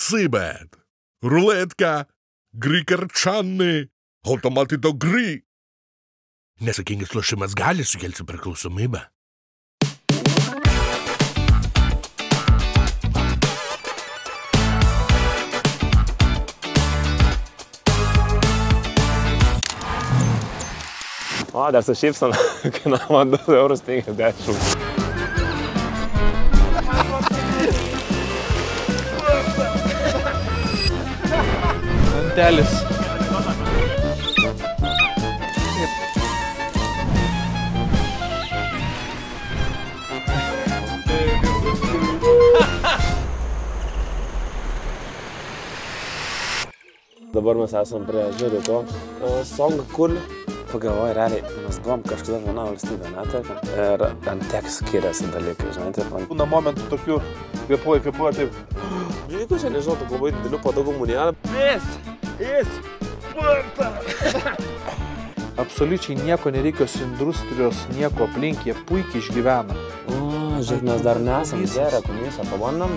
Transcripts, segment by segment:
Сибет, рулетка, гри-karčanai, automatito gri. Nesakingas lošimas gali sukelti priklausomybę. O, dar su šypsena kainavo 2,50 €. Antelis. Dabar mes esam prie Žiūriuko Songkul. Pagalvoju, realiai, mes buvom kažkada viena valstybė, netarkim. Ir ant tiek skiriasi dalykai, žinai, taip. Būna momentų tokių kvėpuoja, taip. Jeigu čia nežinau, tu labai didelių patogumų nėra. Absoliučiai nieko nereikios industrijos, nieko aplink, jie puikiai išgyvena. Žiūrėk, mes dar nesam gerę komisą, pabandom.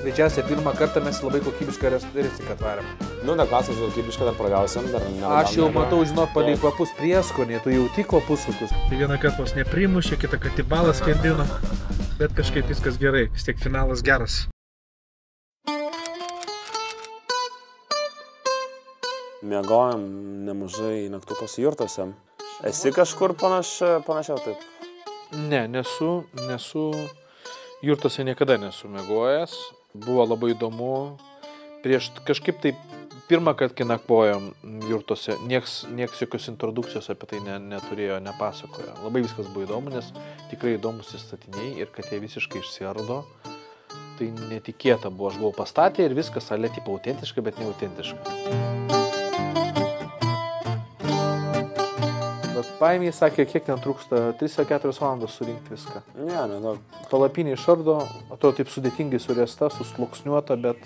Greičiausiai pirmą kartą mes labai kokybišką reciką atvarėm. Nu, dar klasas kokybišką dar pragausim, dar nevalgom. Aš jau matau, žinok, palei kvapus prieskonį, tu jau tik kvapus kokius. Tai vieną kartą vos neprimušė, kitą kartą į balą skendino, bet kažkaip viskas gerai, vis tiek finalas geras. Miegojom nemažai naktų pas jurtose. Esi kažkur panašiau taip? Ne, nesu. Jurtose niekada nesu miegojęs. Buvo labai įdomu. Prieš kažkaip taip pirmą kartą, kai nakvojom jurtose, nieks jokios introdukcijos apie tai neturėjo, nepasakojo. Labai viskas buvo įdomu, nes tikrai įdomus statiniai ir kad jie visiškai išsiardo. Tai netikėta buvo. Aš buvau pastatę ir viskas ale tipo autentiška, bet ne autentiška. Bet paėmė, sakė, kiek ten trūksta, 3-4 valandos surinkti viską. Ne, nedaug. Palapinė išardo, atrodo taip sudėtingai suresta, susluoksniuota, bet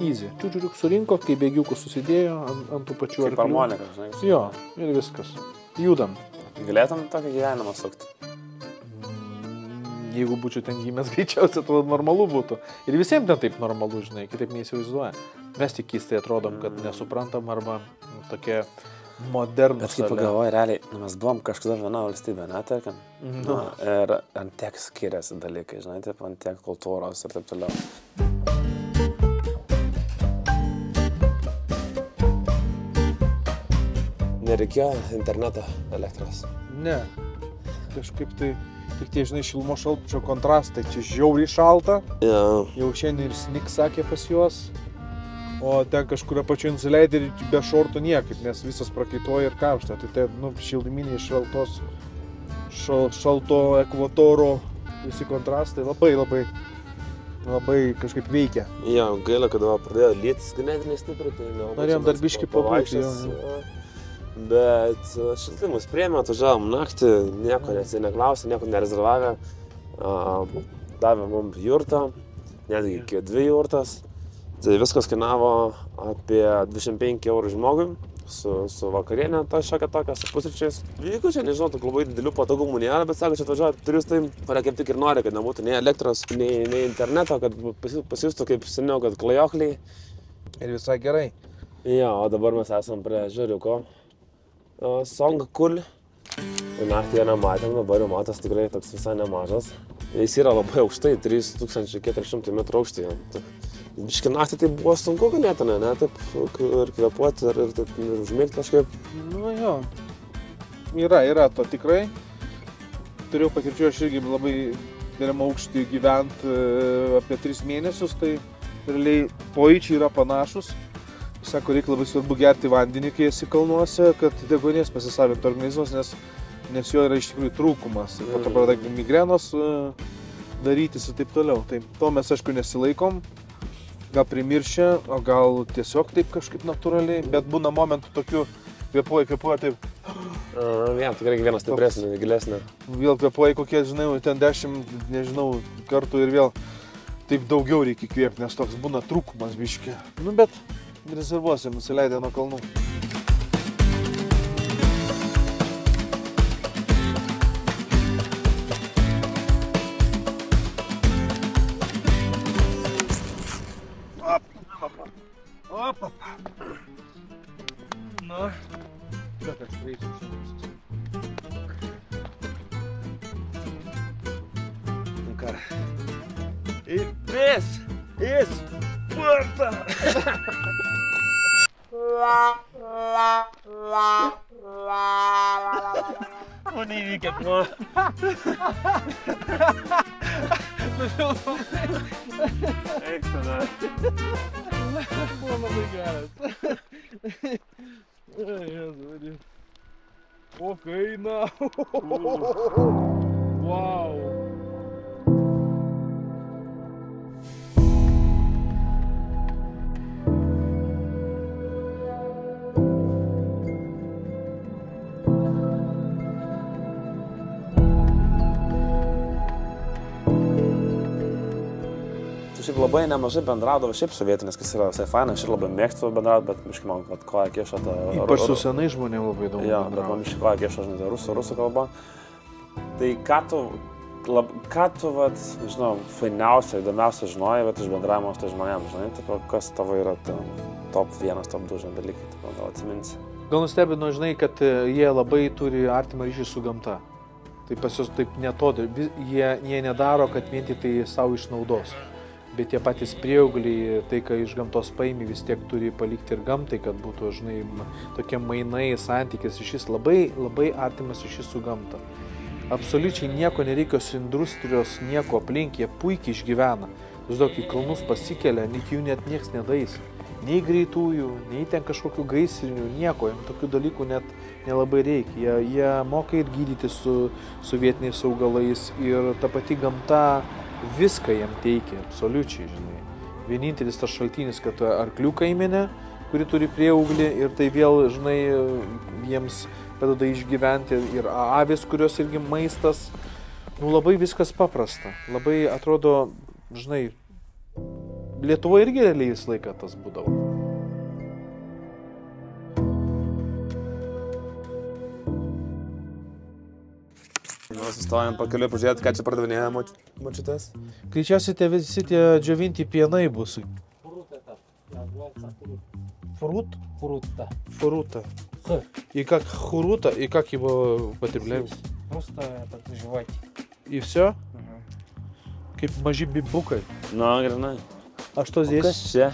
easy. Čiūčiūčiuk surinko, kai bėgiukus susidėjo ant tų pačių arklių. Kaip harmonika, žinai. Jo, ir viskas. Judam. Galėtum tokį gyvenimą sukti? Jeigu būčiau ten gimęs, greičiausiai atrodo normalu būtų. Ir visiems ten taip normalu, žinai, kitaip neįsivaizduoja. Mes tik keistai atrodom, kad nesuprantam arba tokie modernus. Bet kaip pagalvoju, realiai, mes buvom kažkada viena valstybė, netarkim. Ir ant tiek skiriasi dalykai, žinai, taip, ant tiek kultūros ir taip toliau. Nereikėjo interneto elektros? Ne. Kažkaip tai tik tie, žinai, šilmo šalčio kontrastai. Čia žiauriai šalta. Jau šiandien ir snigs sakė pas juos. O ten kažkur apačioje nusileidė ir be šortų niekaip, nes visas prakaituoja ir karšta. Tai tai, šildyminiai šalto ekvatoro visi kontrastai labai kažkaip veikia. Jo, gaila, kad pradėjo lietis ganėtinai stipriai. Norėjom dar biškį pabūti. Bet šiltai mus priėmė, atvažiavom naktį, nieko neklausė, nieko nerezervavę. Davė mums jurtą, netgi iki 2 jurtas. Tai viskas kainavo apie 25 € žmogui, su vakarienė, šiokia tokia, su pusryčiais. Jeigu čia, nežinau, tų labai didelių patogumų nėra, bet sako, čia atvažiuoja turistai, kurie kaip tik ir nori, kad nebūtų nei elektros, nei interneto, kad pasijustų kaip seniau, kad klajokliai. Ir visai gerai. Jo, o dabar mes esam prie Žiūriuko Songkul. Naktį jo nematėm, dabar jau matas tikrai toks visai nemažas. Jis yra labai aukštai, 3400 m aukštyje. Biški naktį tai buvo sunku ganėtinai, ne? Taip ir kvėpuoti, ir taip užmėgti kažkaip. Nu jo, yra to tikrai. Turėjau patirčių, aš irgi labai dideliam aukštį gyventi apie 3 mėnesius, tai realiai pojūčiai yra panašus. Sako, reikia labai svarbu gerti vandenį, kai esi kalnuose, kad deguonies pasisavintų organizmas, nes jo yra iš tikrųjų trūkumas. Ir po to pradeda migrenos darytis ir taip toliau. Tai to mes, aišku, nesilaikom. Gal primiršę, o gal tiesiog taip kažkaip natūraliai, bet būna momentų tokių kvėpuoja taip. Vien, tikrai vienas stipresnė, gilesnė. Vėl kvėpuoja kokie, žinai, ten 10, nežinau, kartų ir vėl taip daugiau reikia kvėpti, nes toks būna trūkumas biškį. Nu, bet rezervuosim, nusileidę nuo kalnų. Opa. Nu. Bet aš veisiu šiandien. Nu ką. Vis! Sparta! O neįvykėt, nu. Eik tada. Buvo labai geras. Jėzu. O kaina. Wow. Šiaip labai nemažai bendraudavo šiaip su vietiniais, kas yra visai faina, aš ir labai mėgstu bendrauti, bet miškai man, kad koja kiša tą... Ypač su senai žmonėm labai daug jo, bet man miškai koja kiša, žinai, rusų kalba. Tai ką tu, vat, žinau, fainiausia, įdomiausia žinojai, bet iš bendravimo su tai žmonėm, žinai, tipo, kas tavo yra top 1, top 2 dalykai, tipo, gal atsiminsi. Gal nustebino, žinai, kad jie labai turi artimą ryšį su gamta. Tai pas juos taip netodė, jie nedaro, kad vien tik tai savo išnaudos. Bet tie patys prieaugliai, tai, ką iš gamtos paimi, vis tiek turi palikti ir gamtai, kad būtų, žinai, tokie mainai, santykis iš jis labai artimas iš jis su gamta. Absoliučiai nieko nereikios industrijos, nieko aplink, jie puikiai išgyvena. Žinok, į kalnus pasikelia, net jų net nieks nedais. Nei greitųjų, nei ten kažkokių gaisrinių, nieko, jiems tokių dalykų net nelabai reikia. Jie moka ir gydyti su vietiniais augalais ir ta pati gamta viską jam teikia, absoliučiai, žinai. Vienintelis tas šaltinis, kad arklių kaimenė, kuri turi prieauglį ir tai vėl, žinai, jiems padeda išgyventi ir avis, kurios irgi maistas. Nu, labai viskas paprasta. Labai atrodo, žinai, Lietuvoje irgi realiai visą laiką tas būdavo. Mes sustojam pakeliui pažiūrėti, ką čia pardavinėja močiutės. Greičiausiai visi tie džiovinti pienai bus. Фрута. Фрута. И как хурута, и как его употребляем? Просто это жевать. И все? Kaip maži bibukai. Nu, grinai. А что здесь? Kas čia?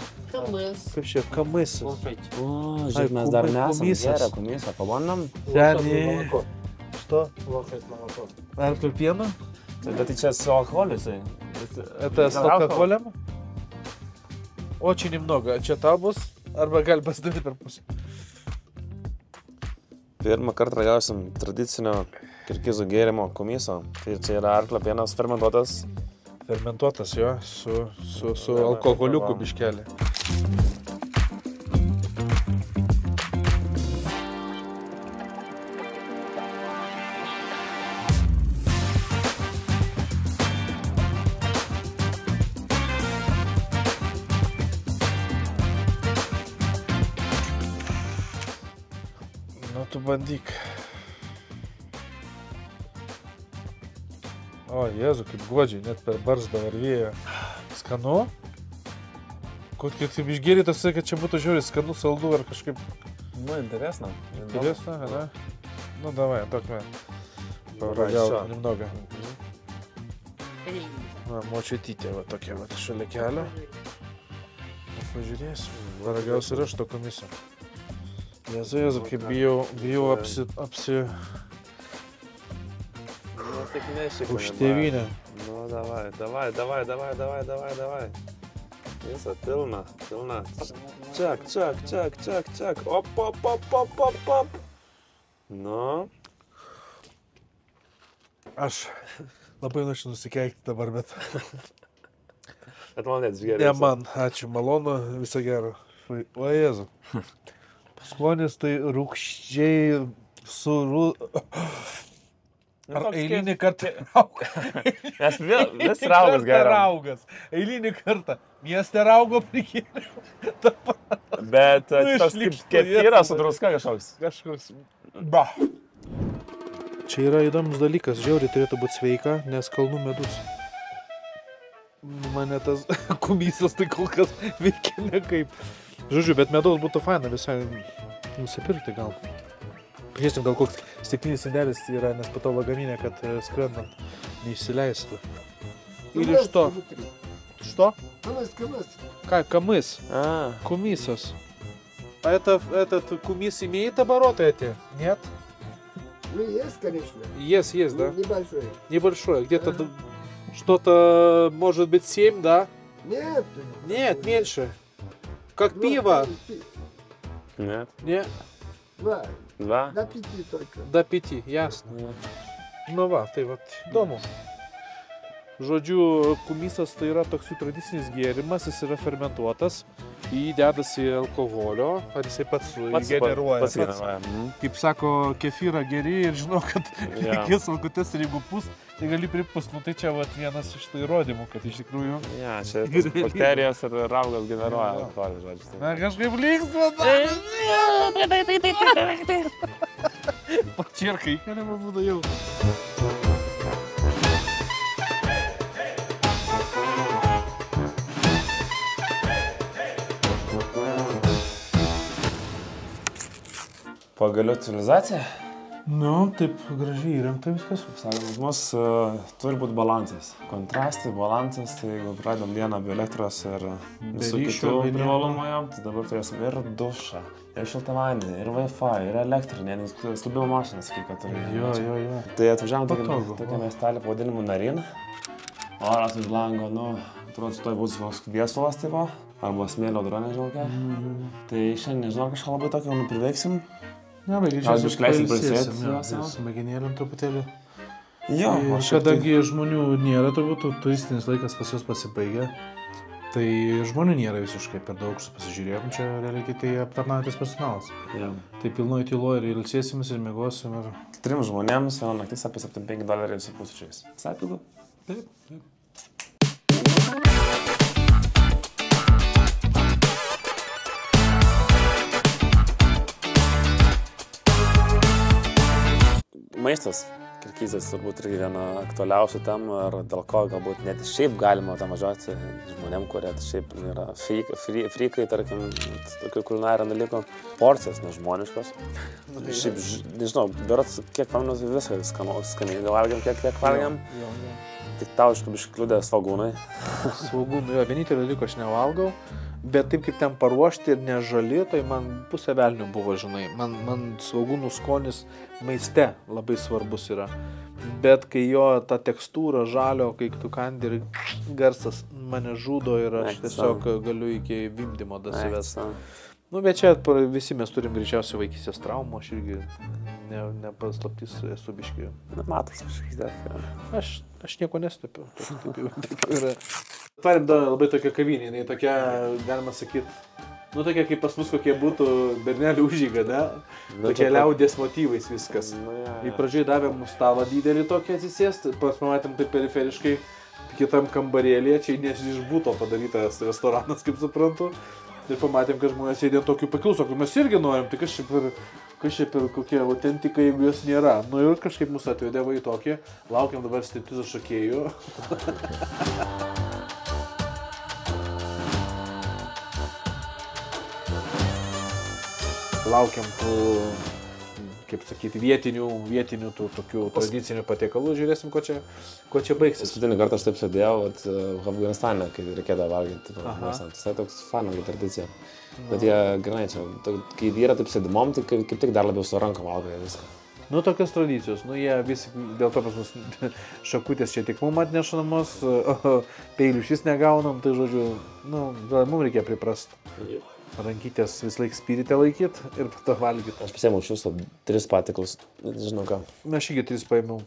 Вообще, камысос. Слушайте. O, žiūrėk, mes dar nesam geria kumysą, pabandom. Сяни. Что? Лошадь молоко. Арклю пена? Bet tai čia su alkoholiu, tai. Это с алкоголем? Очень немного. Čia tau bus? Arba gali pasidaryti per pusę. Pirmą kartą ragausim tradicinio kirgizų gėrimo kumiso. Tai čia yra arklio pienas fermentuotas. Fermentuotas jo, su alkoholiuku biškelį. Nu, tu bandyk. O, Jėzu, kaip godžiai, net per barzdą varvėjo. Skanu? Kaip taip išgėrė, tas sakė, kad čia būtų žiūrės skanu, saldu ar kažkaip... Nu, interesno. Интересно, да? Ну, давай, так мы порагал немного. Močiutytė, va tokia, va šalia kelio. Pažiūrėsiu, varagausiu ir aš to komisą. Jėzu, kaip bijau apsi... Už tėvynę. Nu, davai. Visą pilna. Čak. Op. Nu. Aš labai norėčiau nusikeikti dabar, bet... Bet man net išgeriau. Ne man, ačiū, malonu, viso gero. O Jėzu. Skonis tai rūkščiai su... Ar eilinį kartą raugas? Nes vis raugas gerai. Eilinį kartą. Mieste raugo prikėlė. Bet tas kaip yra su druska kažkoks. Ba. Čia yra įdomus dalykas. Žiauriai turėtų būti sveika, nes kalnų medus. Mane tas kumysas tai kol kas veikia nekaip. Žodžiu, bet medaus būtų faina visai nusipirkti gal. Pažiūrėsim, gal koks stiklinis indelis yra, nes po to lagaminė, kad skrendant neišsileistų. Ir iš to. Что? Камыс. Как камыс? Кумисос. А этот кумис имеет обороты эти? Нет? Ну, есть, конечно. Есть, да? Небольшой. Небольшое. Где-то что-то, может быть, 7, да? Нет. Нет, меньше. Как пиво. Нет. Не, 2. 2? До 5 только. до 5, ясно. Nu va, tai va, įdomu. Žodžiu, kumisas tai yra toks jų tradicinis gėrimas, jis yra fermentuotas, į jį dedasi alkoholio, ar jisai pats generuoja. Pats generuoja. Kaip sako, kefyrą geri ir žinau, kad reikės alkutės ir jeigu pus, tai gali pripus. Nu tai čia va, vienas iš tų įrodymų, kad iš tikrųjų... Ja, čia bakterijos ir raugas generuoja alkoholį, žodžiu. Na, kažkaip linksma. Pačirkai, galima būtų jau. Pagaliau civilizacija? Nu, taip gražiai įrengta viskas. Sakant, mus turi būti balansas. Kontrastai, balansas, tai jeigu pradedam dieną be elektros ir visų kitų privalumų jam, tai dabar turėsim ir dušą, ir šiltą vandenį, ir Wi-Fi, ir elektrinę, nes slubimo mašinas, kai kad turi. Jo. Tai atvažiavam tokią miestelį pavadinimu Narina. Oras už lango, nu, atrodo, toj bus viesulas tipo, arba smėlio dronė, žinau. Tai šiandien, nežinau, kažką labai tokio priveiksim. Ne, bet Gal išleisim pailsėsim. pailsėti. Su mėginėlium truputėlį. Jo, Kadangi žmonių nėra, turbūt turistinis laikas pas juos pasibaigia, tai žmonių nėra visiškai per daug, pasižiūrėjom, čia realiai kitai aptarnaujantis personalas. Tai pilnoj tylo ir ilsėsimės ir mėgosim. 3 žmonėms viena naktis apie $75 su pusryčiais. Visai pigu? Taip. Maistas. Kirgizas turbūt irgi viena aktualiausių temų ir dėl ko galbūt net šiaip galima tam važiuoti žmonėm, kurie šiaip yra frikai, tarkim, tokių kulinarių dalykų. Porcijos nežmoniškos. Šiaip, nežinau, berods kiek pamenu viską skaniai valgiam, kiek valgiam. Tik tau iškabiškai kliūdė svagūnai. Svagūnai, jo, vienintelį dalyką aš nevalgau. Bet taip kaip ten paruošti ir nežali, tai man pusė velnių buvo, žinai. Man svagūnų skonis maiste labai svarbus yra. Bet kai jo ta tekstūra žalio, kai tu kandi ir garsas mane žudo ir aš tiesiog galiu iki vimdymo dasivesti. Nu, bet čia visi mes turim greičiausiai vaikystės traumų, aš irgi nepaslaptys esu biški. Matas kažkaip. Aš nieko nestepiu. Taip yra. Tvarim labai tokia kavinė, jinai tokia, galima sakyti, nu tokia kaip pas mus kokie būtų bernelių užžyga, ne? Tokia liaudės motyvais viskas. Į pradžiai davėm stalą didelį tokį atsisėsti, pamatėm taip periferiškai kitam kambarėlėje, čia nes iš būto padarytas restoranas, kaip suprantu. Ir pamatėm, kad žmonės sėdė tokių pakilsų, mes irgi norim, tai kas čia per kokie autentikai, jeigu jos nėra. Nu ir kažkaip mūsų atvedė va į tokį, laukiam dabar striptizo šokėjų. Laukiam tų, kaip sakyti, vietinių tų tokių tradicinių patiekalų, žiūrėsim, ko čia baigsis. Paskutinį kartą aš taip sėdėjau Afganistane, kai reikėdavo valgyti. Tai toks fanas tradicija. Bet jie, grinai, čia, kai vyra taip sėdimom, tai kaip tik dar labiau su rankom valgo viską. Nu, tokios tradicijos, nu, jie visi, dėl to pas mus šakutės čia tik mum atneša namus, peilių šis negaunam, tai žodžiu, nu, mums reikia priprast. Rankytės vis laik spirite laikyt ir po to valgyt. Aš pasiėmiau iš jūsų 3 patiklus, nežinau ką. Aš irgi 3 paėmiau.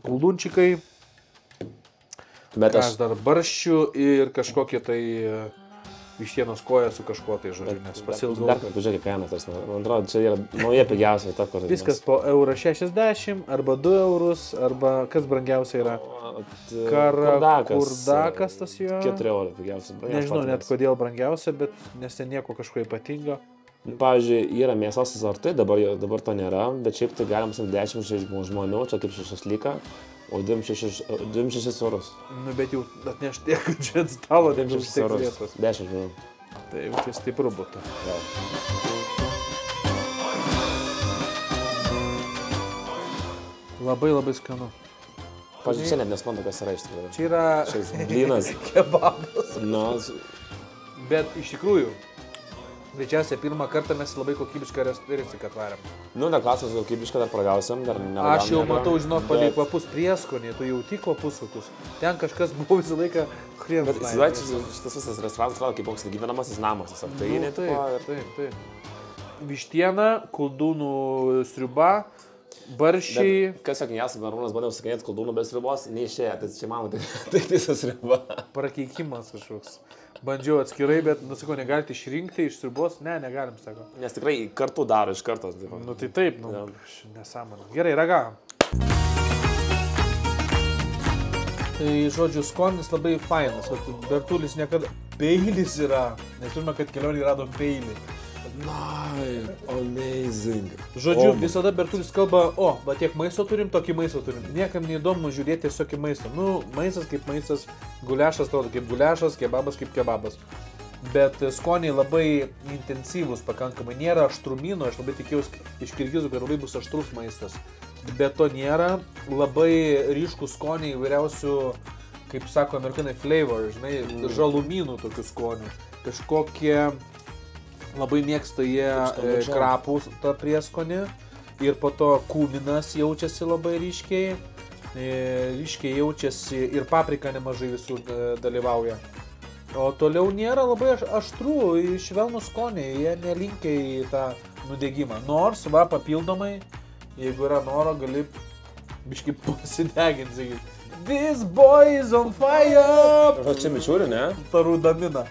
Kuldunčikai, Bet aš dar barščių ir kažkokie tai vištienos koja su kažkuo tai, žodžiu, nes pasilgau. Dar pažiūrėk kainas, man atrodo, čia yra nauja pigiausia vieta, kur... Viskas po €1,60 arba €2, arba kas brangiausia yra? Kurdakas tas jo. 4 € pigiausia. Nežinau net kodėl brangiausia, bet nes ten nieko kažko ypatingo. Pavyzdžiui, yra mėsos asortai, dabar to nėra, bet šiaip tai galim 10 žmonių, čia kaip 6 lyka. O 26 €. Nu, bet jau atnešti tiek, kad čia ant stalo 6 €. 10 žmonių. Tai jau tai stipru būtų. Labai labai skanu. Pavyzdžiui, čia net nesuprantu, kas yra iš tikrųjų. Čia yra Šis blynas. kebabas. Nu, Bet iš tikrųjų, greičiausiai pirmą kartą mes labai kokybišką restauraciją atvarėm. nu, dar klausimas, gal kaip išką dar pragausim, dar ne. Aš jau matau, žinok, palei kvapus prieskonį, tu jauti kvapus kokius. Ten kažkas buvo visą laiką chrienas. Bet įsivaizduoju, šitas visas restoranas atrodo kaip koks gyvenamasis namas, tiesiog. Tai Nu, ne taip. Vištiena, koldūnų sriuba, barščiai. Kas sakinės, Arūnas bandė užsakinėti koldūnų be sriubos, neišėjo, tai čia mano, tai visas sriuba. Prakeikimas kažkoks. Bandžiau atskirai, bet, nusakau, negalite išrinkti iš sriubos? Ne, negalim, sako. Nes tikrai kartu daro iš karto. Taip. Nu tai taip, nu, Jo. nesąmonė. Gerai, ragavom. Tai, žodžiu, skonis labai fainas. Bertulis niekada... Peilis yra. Nes turime, kad kelionį radom peilį. Amazing. Žodžiu, visada Bertulis kalba, va tiek maisto turim, tokį maisto turim. Niekam neįdomu žiūrėti tiesiog į maistą. Nu, maistas kaip maistas, guliašas atrodo kaip guliašas, kebabas kaip kebabas. Bet skoniai labai intensyvūs pakankamai. Nėra aštrumino, aš labai tikėjausi iš kirgizų, kad labai bus aštrus maistas. Bet to nėra. Labai ryškų skoniai įvairiausių, kaip sako amerikanai, flavor, žinai, žalumynų tokių skonių. Kažkokie... Labai mėgsta jie krapus tą prieskonį ir po to kūminas jaučiasi labai ryškiai. Ryškiai jaučiasi ir paprika nemažai visur dalyvauja. O toliau nėra labai aštrų, švelnų skoniai, jie nelinkia į tą nudegimą. Nors, va, papildomai, jeigu yra noro, gali biškai pasideginti. This boy is on fire! O čia mičiūri, ne? Tarudamina.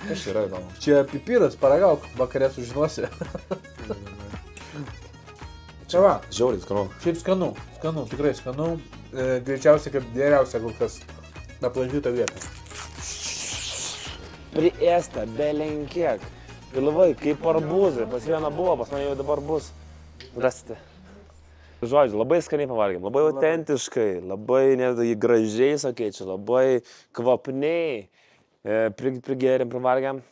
Kas yra įdomu? Čia pipiras, paragauk, vakarė sužinosi. Čia va. Žiauriai skanu. Šiaip skanu, tikrai skanu. Greičiausiai, kad geriausia kol kas aplankyta vieta. Priėsta, belenkiek. Galvai, kaip arbūzai. Pas vieną buvo, pas mane jau dabar bus. Rasti. Žodžiu, labai skaniai pavalgėm, labai autentiškai, labai netgi gražiai, sakėčiau, labai kvapniai. Prigėrėm, privalgėm.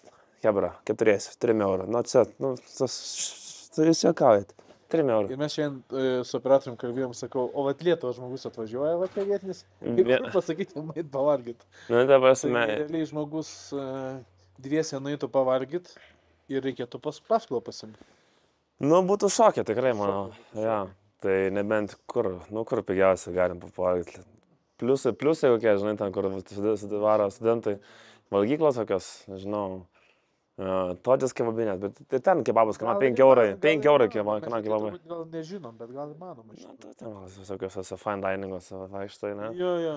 Hebra, kaip turėsi? 3 eurų. Nu, čia, jūs juokaujat. 3 eurų. Ir mes šiandien su operatorium kalbėjom, sakau, o vat Lietuvos žmogus atvažiuoja, vat vietinis. Kaip pasakyti, mait pavalgyt. Nu, ta prasme. Tai realiai žmogus dviese nueitų pavalgyt ir reikėtų paskolą pasimti. Nu, būtų šokė, tikrai, manau. Ja. Tai nebent kur pigiausiai galim pavalgyti. Pliusai kokie, žinai, ten, kur varo studentai, valgyklos kokios, nežinau, todės kebabinės, bet ten kebabas kainuoja 5 eurai. 5 eurai kainuoja kebabai. Gal nežinom, bet gal įmanoma. Na, ten visokios fine diningos vaikštai, ne? Jo.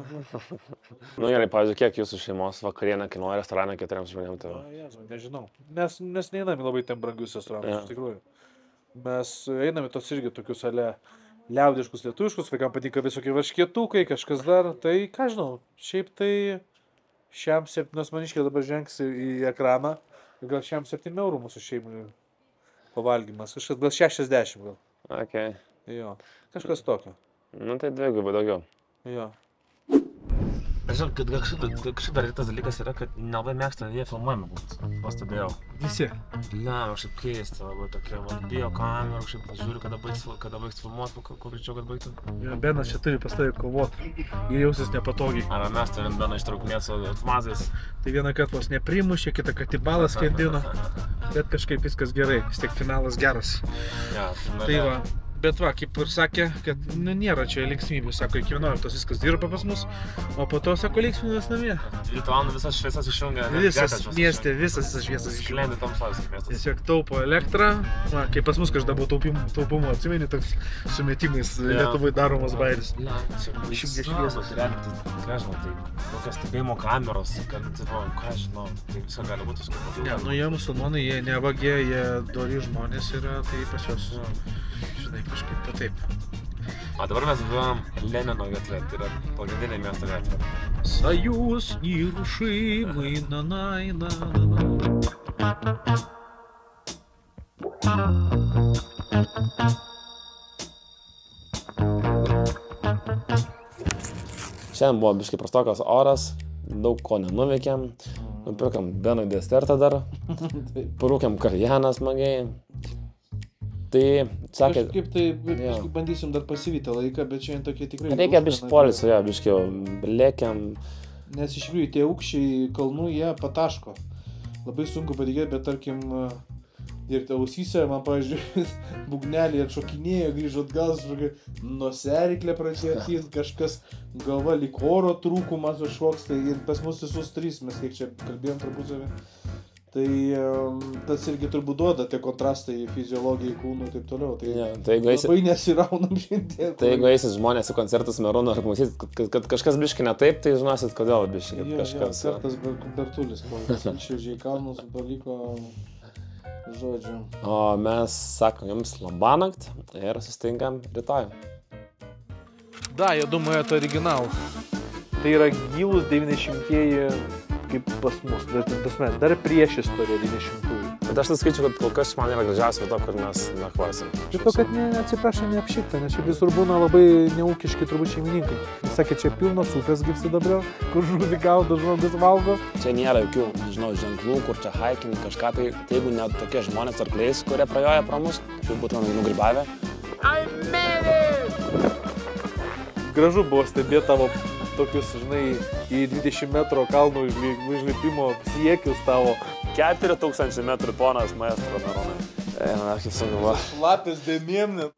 Nu, gerai, pavyzdžiui, kiek jūsų šeimos vakarienė kainuoja restorane 4 žmonėms? Tai... Nežinau. Mes neiname labai ten brangius restoranus, iš tikrųjų. Mes einame tos irgi tokius liaudiškus, lietuviškus, vaikam patinka visokie varškėtukai, kažkas dar, tai ką žinau, šiaip tai šiam 7 maniškiai dabar žengs į ekraną, gal šiam 7 eurų mūsų šeimai pavalgymas, kažkas gal 60 gal. Okay. Jo, kažkas tokio. Nu, tai dvigubai daugiau. Jo. Žinau, kad kažkaip dar tas dalykas yra, kad nelabai mėgsta jie filmuojami būt, pastebėjau. Visi. Ne, kažkaip keista, labai tokia, bijo kamerų, kažkaip žiūriu, kada baigs filmuoti, kuo greičiau, kad baigtų. Ja, Benas čia turi pastoviai kovoti ir jausis nepatogiai. Ar mes turim Beną ištraukinėti su automatais? Tai vieną kartą vos neprimušė, kitą kartą į balą skendino, bet kažkaip viskas gerai, vis tiek finalas geras. Ja, Tai va. Bet va, kaip ir sakė, kad nėra čia linksmybių, sako, iki 11 viskas dirba pas mus, o po to, sako, linksmybės namie. 2 valandų visas šviesas išjungia. Visas mieste, visas šviesas išjungia. Išlendi tamsos miestas. Tiesiog taupo elektrą, va, kaip pas mus kažkada buvo taupumo, atsimeni, toks sumetimais Lietuvai daromas bairis. Išjungia šviesas. Ką žinau, tai kokias stebėjimo kameros, kad, ką žinau, tai visą gali būti viską. Ne, nu jie musulmonai, jie nevagė, jie dori žmonės yra, tai pas juos, žinai, kažkaip taip. A dabar mes buvom Lenino gatvė, tai yra pagrindinė miesto gatvė. Союз нерушимый, на-на-на-на-на. Šiandien buvo biškai prastokas oras, daug ko nenuveikėm. Nupirkam Benui desertą dar, parūkiam kaljaną smagiai. Tai, sakė, Kažkaip tai kažkaip bandysim dar pasivyti laiką, bet šiandien tokie tikrai... reikia biškį polisio, jo, biškį lėkiam. Nes iš tikrųjų tie aukščiai kalnų, jie pataško. Labai sunku patikėti, bet tarkim, ir ausyse, man, pavyzdžiui, būgnelį atšokinėjo, grįžo atgal, noseriklė pradėjo ateit, kažkas galva lyg oro trūkumas kažkoks, tai ir pas mus visus trys, mes kiek čia kalbėjom tarpusavį. Tai tas irgi turbūt duoda tie kontrastai fiziologijai, kūnui ir taip toliau. Tai, Ja, tai labai nesiraunam šiandien. Tai jeigu eisit žmonės į koncertus Merūno ir matysit, kad kažkas biškį ne taip, tai žinosit, kodėl biškį kažkas. Kartas Bertulis, išvežė į kalnus, paliko žodžiu. O mes sakom jums labanakt ir susitinkam rytoj. Da, jie думаю, это оригинал. Tai yra gilus 90-ieji kaip pas mus, dar prieš istoriją 90-ųjų. Bet aš tai skaičiu, kad kol kas man yra gražiausia vieta, kur mes nakvosim. Iš to, kad atsiprašau, neapšikta, nes čia visur būna labai neūkiški turbūt šeimininkai. Jis sakė, čia pilnos upės gyvsidabrio, kur žuvį gaudo, žmogus valgo. Čia nėra jokių, nežinau, ženklų, kur čia hiking, kažką tai, jeigu net tokie žmonės arkliais, kurie prajoja pro mus, tai būtų nugrybavę. Gražu buvo stebėti tavo tokius, žinai, į 20 metro kalnų užlipimo siekius tavo. 4000 metrų ponas maestro Merūnai. Eina, kaip sugalvo. Šlapės dėmėm net.